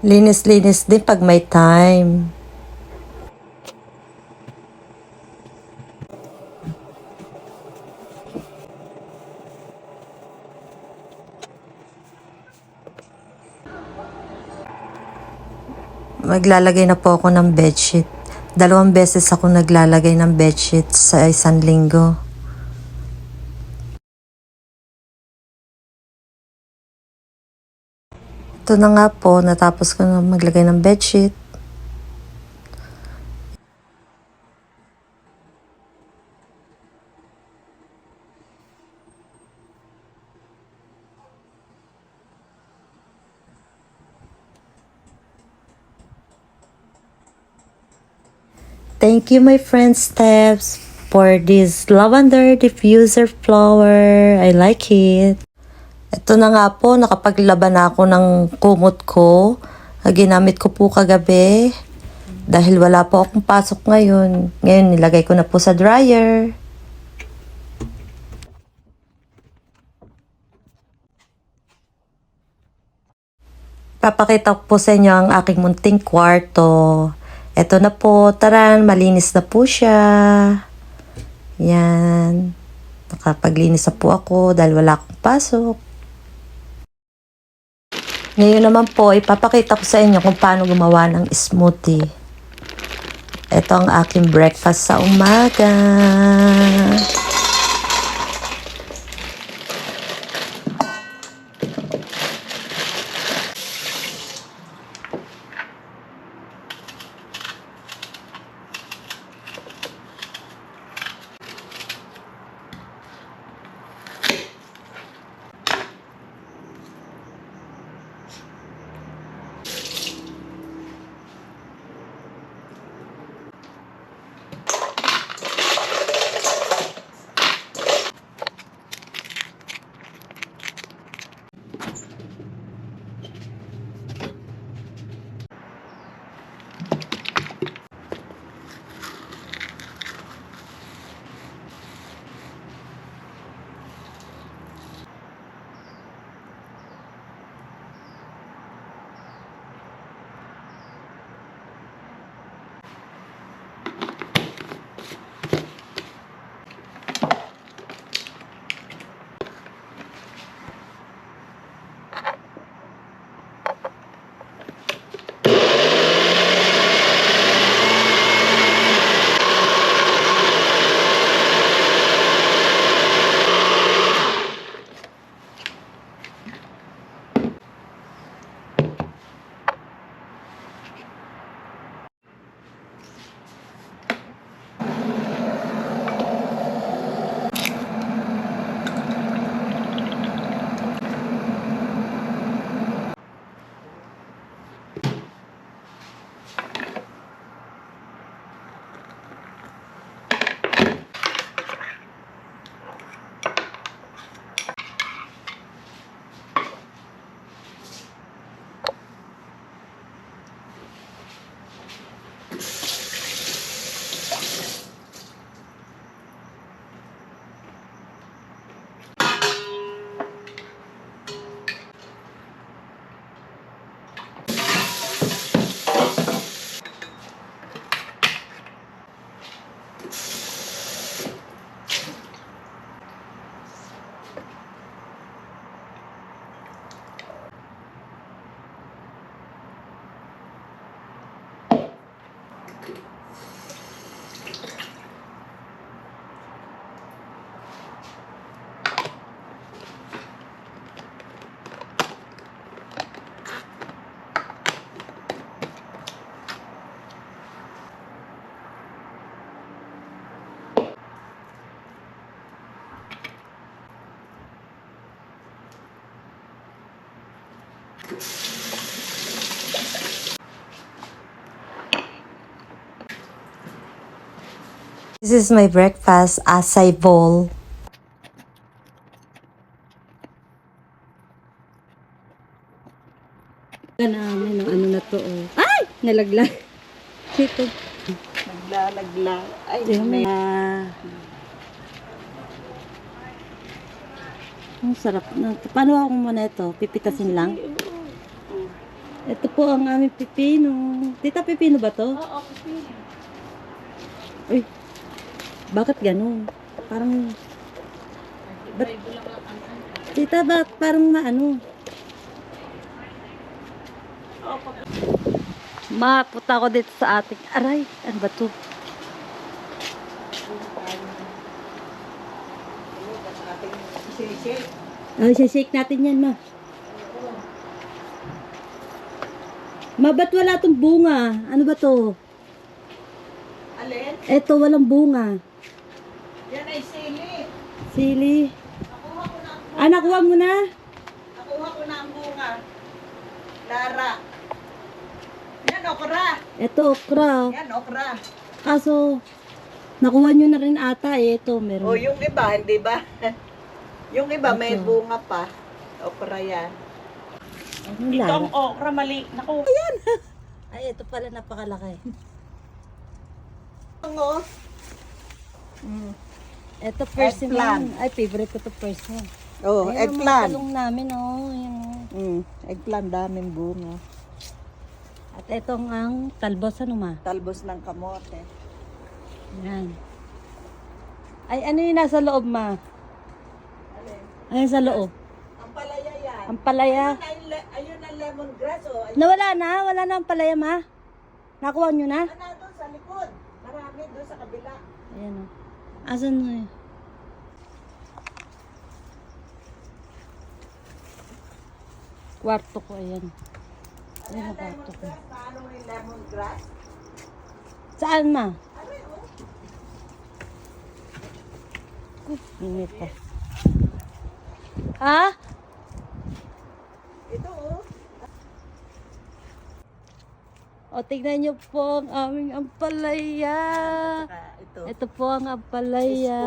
Linis-linis din pag may time. Maglalagay na po ako ng bedsheet. 2 beses ako naglalagay ng bedsheet sa isang linggo. Ito na nga po, natapos ko na maglagay ng bedsheet. Thank you my friend Steps for this lavender diffuser flower. I like it. Ito na nga po, nakapaglaban na ako ng kumot ko. Ginamit ko po kagabi. Dahil wala po akong pasok ngayon. Ngayon nilagay ko na po sa dryer. Papakita ko po sa inyo ang aking munting kwarto. Ito na po, taran, malinis na po siya. Yan. Nakapaglinis na po ako dahil wala akong pasok. Ngayon naman po, ipapakita ko sa inyo kung paano gumawa ng smoothie. Ito ang aking breakfast sa umaga. This is my breakfast, acai bowl. Namin ng ano na to, oh. Ay! Nalaglag. Ito. Naglalaglag. Ay, May... ang sarap. Paano ako muna ito? Pipitasin lang? Ito po ang aming pipino. Tita, pipino ba to? Oo, pipili. Uy, bakit ganun? Parang, tita, bakit parang maano? Mapunta ko dito sa ating, aray, ano ba to? Oh, shake natin yan, ma. Ma, ba't wala tong bunga? Ano ba to? Alin? Eto, walang bunga. Yan ay sili. Sili. Nakuha ko na ang Ah, nakuha mo na? Nakuha ko na ang bunga. Lara. Yan, okra. Eto, okra. Yan, okra. Kaso, nakuha nyo na rin ata eh. Ito, meron. O, yung iba, hindi ba? Yung iba, may Ito. bunga pa. Okra yan. Anong Ito ang lara? okra, mali. Naku. Ayan. Ay, ito pala napakalaki. Ang Ito, persimmon. Eggplant. Ay, favorite ko to persimmon. Oh, Ayan ang mga eggplant. talong namin, oh. Ayan, oh. Eggplant, daming bunga. At itong ang talbos, ano ma? Talbos ng kamote. Yan. Ay, ano yung nasa loob, ma? Ayun sa loob. Ang palaya yan. Ang palaya. Ayun ang lemongrass, oh. Ayun. Nawala na? Wala na ang palaya, ma? Nakuha nyo na? Ano doon sa likod? Marami doon sa kabila. Ayan, oh. Asan mo eh? Kwarto ko, ayan. Ayan ang kwarto ko. Lemongrass, paano yung lemongrass? Saan, ma? Ano yun? Init pa. Ha? Ito, oh. O, tignan nyo po ang aming ampalaya. Ito. Ito po ang ampalaya.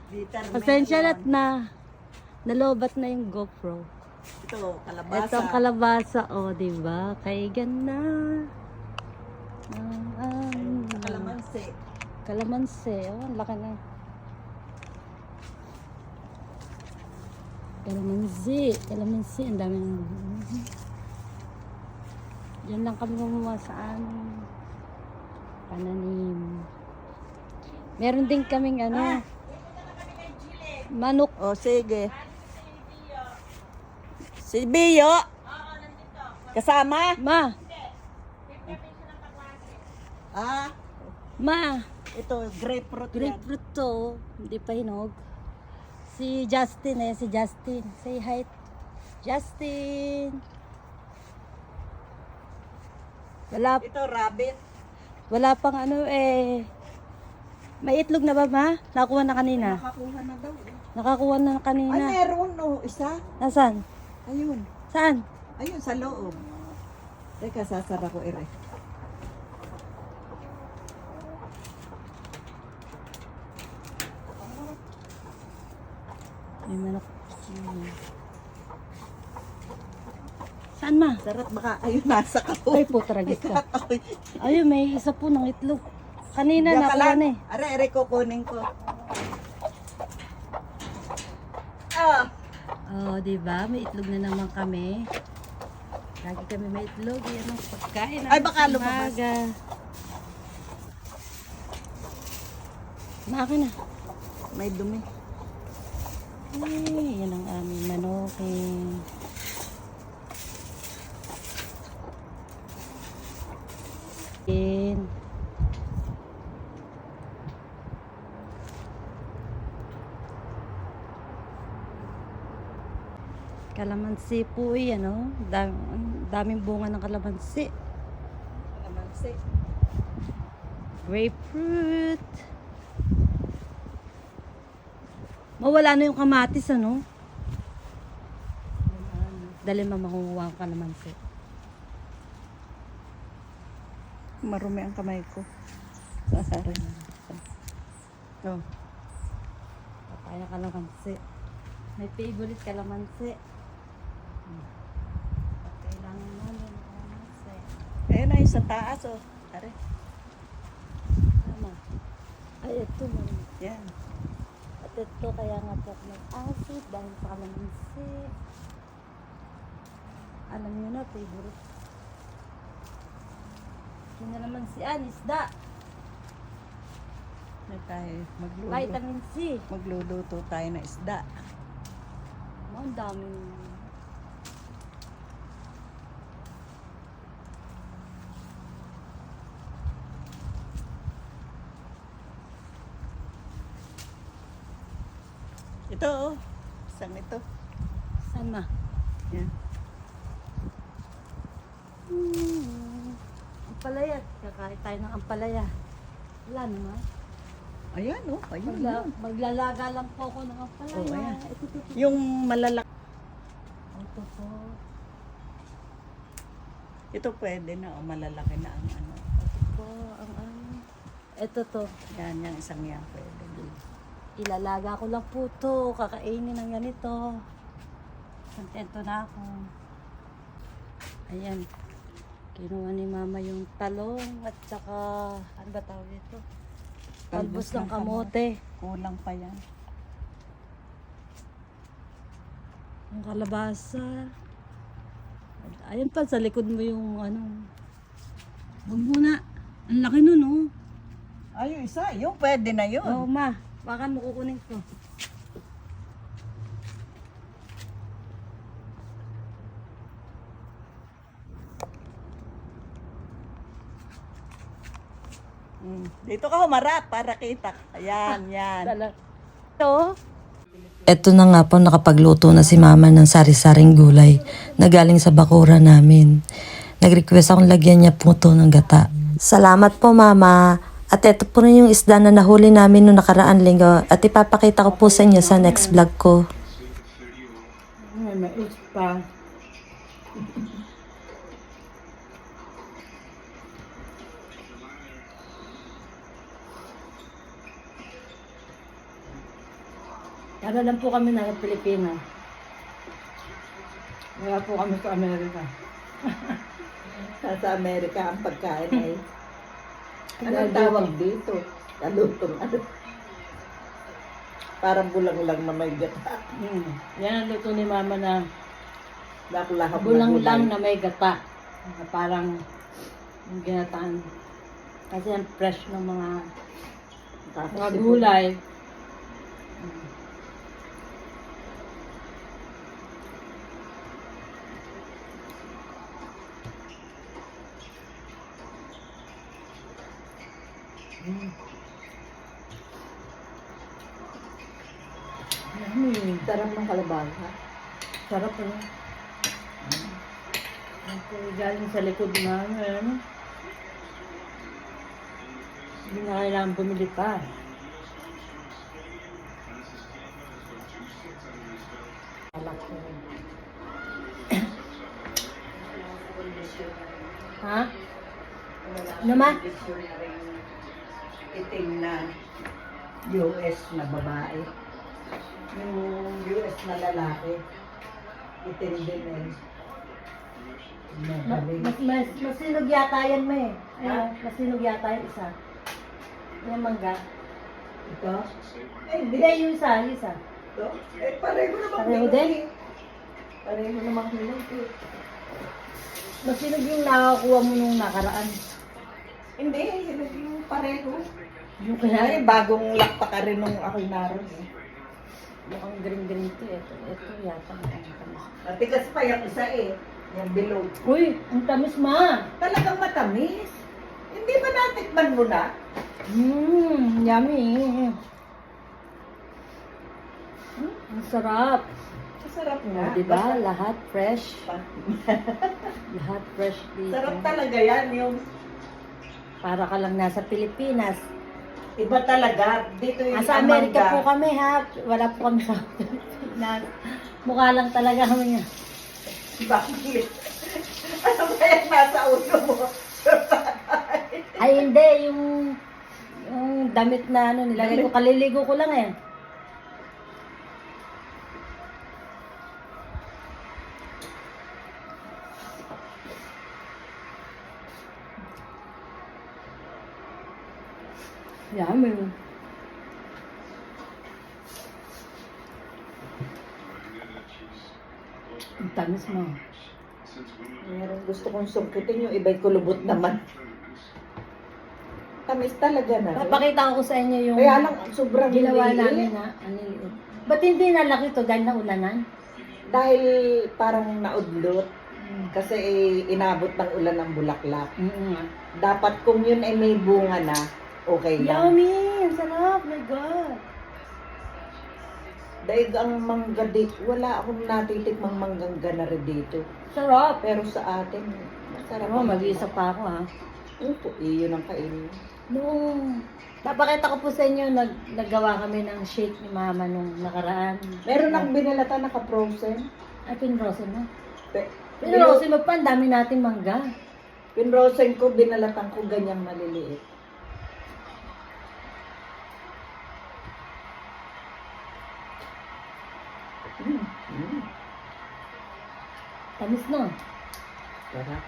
Bitter Pasensya melon. na. Nalobat na yung GoPro. Ito, kalabasa. Ito ang kalabasa. O, diba? Kay ganda. Kalamansi. Kalamansi. O, ang laki na. Kalamansi. Kalamansi. Ang dami na. Diyan lang kami gumawa sa pananim. Meron din kaming ano, manok. Oh, sige. Si Bio. Kasama? Ma, Ah, ma, ito, grapefruit yan. grapefruit to. Hindi pa hinog. Si Justin, si Justin. Say hi, Justin. Ito, rabbit. Wala pang ano eh. May itlog na ba, ma? Nakakuha na kanina. Nakakuha na daw. Nakakuha na Ay, kanina. meron, oh, isa. Nasaan? Ayun. Saan? Ayun, sa loob. Teka, sasara ko ere. May manok. Saan, ma? Sarap baka, ayun, nasa kapo. Ay po, tragis ka. Ayun, may isa po ng itlog. Kanina nakuha na eh. Are, kukunin ko. Ah, Oh, di ba? May itlog na naman kami. Lagi kami may itlog. Yan ang pagkain. Ay, baka lumabas. Maaka na. may dumi. Ay, yan ang aming manokin. In. Kalamansi po yan, oh. Daming bunga ng kalamansi. Kalamansi. Grapefruit. Mawala na yung kamatis, ano? Dali mamakuha ang kalamansi. Marumi ang kamay ko. Sasarin. Oh. Papaya kalamansi. May favorite kalamansi. Kailangan namin ng kalamansi. Ayun na yung sa taas, oh. Are. Tama. Ay, ito man. Yan. At ito, kaya nga po may acid dahil sa kalamansi. Alam niyo na, favorite. Yun na naman si Ann, isda. Na tayo magluluto. Vitamin C. Magluluto tayo ng isda. Ang daming... Ito oh. Isang ito. Saan ma? Yan. Ampalaya. Kakain tayo ng ampalaya. Wala naman. Ayan oh. Ayun. Maglalaga lang po ako ng ampalaya. Oh, ayan. Ito. Yung malalaki. Ito po. Ito pwede na. O malalaki na ang ano. Ito po. Ito to. Yan. Yung isang yan pwede. Ilalaga ko lang po to. Kakainin ng ganito. Kontento na ako. Ayan. Kinuha ni mama yung talong at saka, ano ba tawag ito? Talbos ng kamote. Kulang pa yan. Yung kalabasa. Ayan pa, sa likod mo yung ano. Huwag muna. Ang laki nun, oh. Ay, yung isa. Yung pwede na yun. Oo, ma. Baka mo kukunin ko. Dito ka humarap para kita. Ayan, yan. Ito. Eto na nga po, nakapagluto na si mama ng sari-saring gulay na galing sa bakura namin. Nag-request akong lagyan niya po to ng gata. Salamat po mama. At eto po rin yung isda na nahuli namin noong nakaraan linggo at ipapakita ko po sa inyo sa next vlog ko. Ay, may pa. Para lang po kami na Pilipinas. Wala po kami sa Amerika. Sa Amerika ang pagkain ay Anong tawag dito? Talutong ano? Parang bulang lang na may gata. Yan ang luto ni mama na Laklahap na bulang gulay. lang na may gata. Na parang yung ginataan. Kasi ang fresh ng mga gulay. Sarap ng kalabasa. Sarap ano. Ito galing sa likod na ano. Hindi na kailangan bumili pa. Ha? Ano ma? Itim na US na babae. Yung US na lalaki. Itim din eh. Masinog yata yan ma eh. Ayun, masinog yata yung isa. Yung mangga. Ito? Eh, hindi. Hindi, yung isa, yung isa. Ito? Eh, pareho naman. Pareho din? Pareho naman hinog eh. Masinog yung nakakuha mo nung nakaraan. Hindi, hinog yung pareho. Yung Ay, kaya, bagong lakpa ka rin nung ako'y naroon eh. mukhang green-green to. Ito yata. Matigas pa yung isa eh. Yung bilog. Uy, ang tamis ma. Talagang matamis. Hindi ba natikman mo na? Yummy. Ang sarap. Masarap nga. Diba? Lahat fresh. Lahat fresh dito. Sarap talaga yan. Yung Para ka lang nasa Pilipinas. iba talaga. Dito yung Sa Amerika amangga. po kami ha. Wala po kami sa Pilipinas. Mukha lang talaga kami nga. Bakit? Ano ba yung nasa ulo mo? Ay hindi, yung damit na ano, nilagay ko, kaliligo ko lang eh. Yummy. Ang tamis mo. gusto kong sungkitin, yung iba'y kulubot naman. Tamis talaga na rin. Papakita ko sa inyo yung Kaya lang, sobrang ginawa liit. namin na ano yun. Ba't hindi nalaki to dahil naulanan? Dahil parang naudlot. Kasi inabot ng ulan ng bulaklak. Dapat kung yun ay may bunga na, okay lang. Yummy! Ang sarap! My God! Daig ang mangga dito, wala akong natitikmang manggang ganari dito. Sarap! Pero sa atin, masarap. Oh, mag-iisa pa ako ha. Opo, iyon ang kainin. Nung papakita ko po sa inyo, naggawa kami ng shake ni Mama nung nakaraan. Meron ang binalata naka-frozen. Ay, pinrosin mo. Pe- Pinrosin mo pa, ang dami natin mangga. Pinrosen ko, binalatan ko ganyang maliliit. Tamis no? Sarap.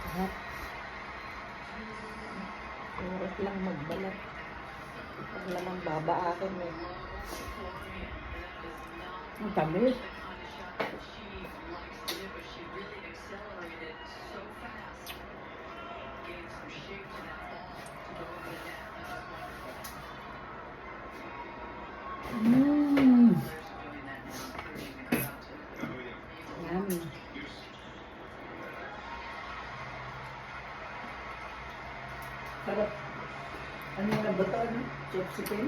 Sarap. Oras lang magbalat. Pag naman babaakin eh. Ang tamis. Yummy. Sarap. Ano na ba ito? Ano? Chipsipin?